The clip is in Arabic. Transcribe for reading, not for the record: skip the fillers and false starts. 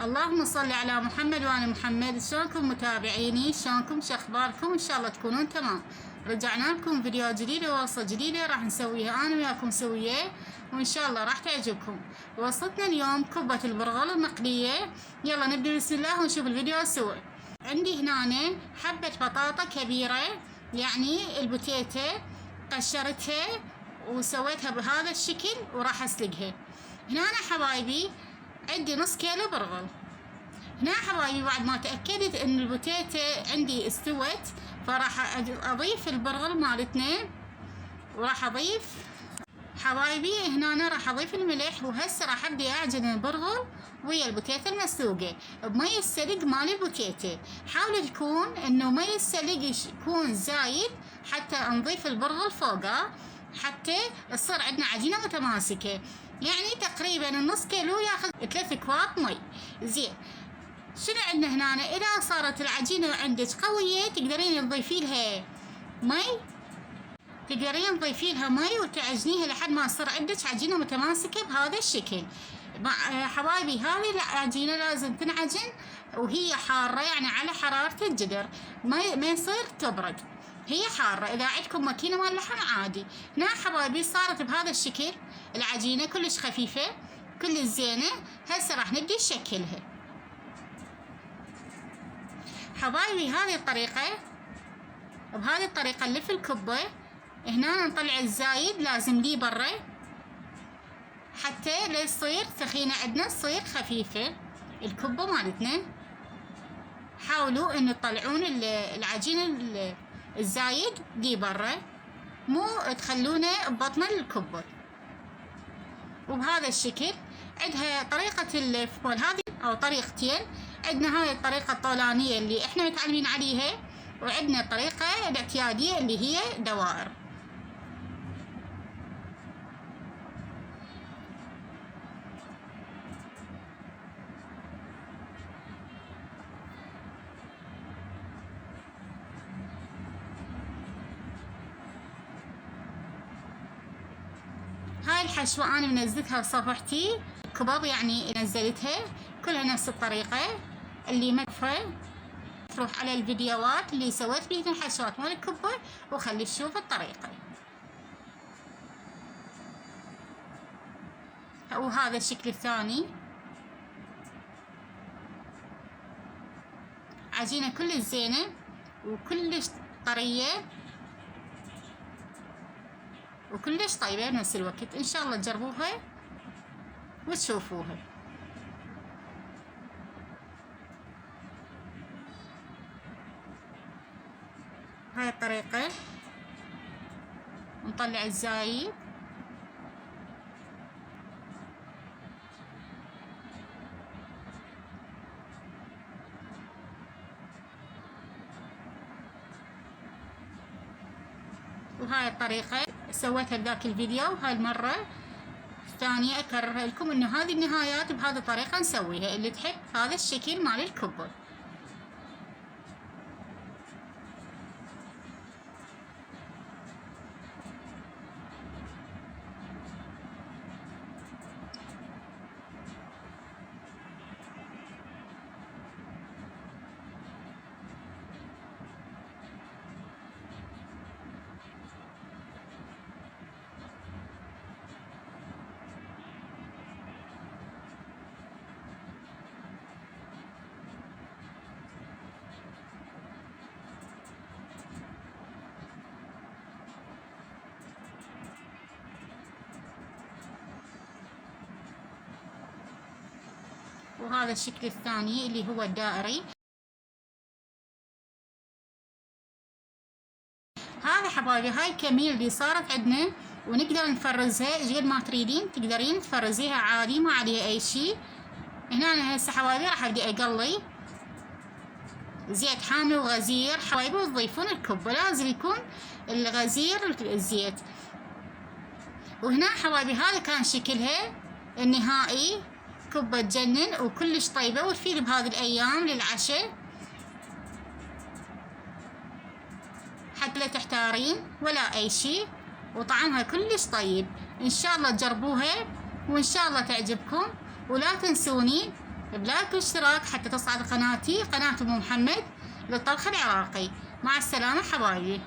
اللهم صل على محمد وآل محمد. شلونكم متابعيني؟ شلونكم؟ شخباركم؟ ان شاء الله تكونون تمام. رجعنا لكم فيديو جديد ووصفة جديدة راح نسويها انا وياكم سوية، وان شاء الله راح تعجبكم. وصلتنا اليوم كبة البرغل المقلية. يلا نبدأ بسم الله ونشوف الفيديو سوا. عندي هنا حبة بطاطا كبيرة، يعني البوتيتة قشرتها وسويتها بهذا الشكل وراح اسلقها. هنا أنا حبايبي عندي نص كيلو برغل. هنا حبايبي بعد ما تأكدت ان البوتيتة عندي استوت فراح اضيف البرغل مالتنا، وراح اضيف حبايبي هنا أنا راح اضيف الملح. وهسه راح ابدي اعجن البرغل ويا البوتيتة المسلوقة بمي السلق مال البوتيتة. حاولوا تكون انه مي السلق يكون زايد حتى نضيف البرغل فوقه، حتى تصير عندنا عجينة متماسكة. يعني تقريبا النص كيلو ياخذ 3 أكواب مي. زين، شنو عندنا هنا؟ اذا صارت العجينة عندك قوية تقدرين تضيفي لها مي، وتعجنيها لحد ما تصير عندك عجينة متماسكة بهذا الشكل. حبايبي هذه العجينة لازم تنعجن وهي حارة، يعني على حرارة الجدر، ما يصير تبرد، هي حارة. إذا عندكم ماكينة مال لحم عادي. هنا حبايبي صارت بهذا الشكل العجينة كلش خفيفة كلش زينة. هسه راح نبدي نشكلها حبايبي بهذه الطريقة نلف الكبة. هنا نطلع الزايد لازم لي برا حتى لا تصير ثخينة عندنا، تصير خفيفة الكبة مالتنا. حاولوا ان تطلعون العجين الزايد دي برا، مو تخلونه ببطن الكبة. وبهذا الشكل عندها طريقة اللف مال هذه او طريقتين. عندنا هاي الطريقة الطولانية اللي احنا متعلمين عليها، وعندنا الطريقة الاعتيادية اللي هي دوائر. هاي الحشوة أنا منزلتها بصفحتي كباب، يعني نزلتها كلها نفس الطريقة. اللي مدفع تروح على الفيديوهات اللي سويت بيها الحشوات مال الكبة وخلي تشوف الطريقة. وهذا الشكل الثاني، عجينة كلش زينة وكلش طرية وكلش طيبة بنفس الوقت. ان شاء الله تجربوها وتشوفوها. هاي الطريقة نطلع الزايد وهاي الطريقة سويتها بذاك الفيديو. هاي المرة الثانية اكررها لكم انه هذه النهايات بهذه الطريقة نسويها. اللي تحب هذا الشكل مال الكبة. وهذا الشكل الثاني اللي هو الدائري. هذا حبايبي هاي الكمية اللي صارت عندنا، ونقدر نفرزها غير ما تريدين تقدرين تفرزيها عادي ما عليها اي شيء. هنا انا هسه حبايبي راح ابدي اقلي زيت حامي وغزير حبايبي. وتضيفون الكبة لازم يكون الغزير الزيت. وهنا حبايبي هذا كان شكلها النهائي. كبة تجنن وكلش طيبة وتفيد بهذه الأيام للعشاء، حتى لا تحتارين ولا أي شيء. وطعمها كلش طيب. إن شاء الله تجربوها وإن شاء الله تعجبكم. ولا تنسوني بلايك واشتراك حتى تصعد قناتي قناة ابو محمد للطبخ العراقي. مع السلامة حبايبي.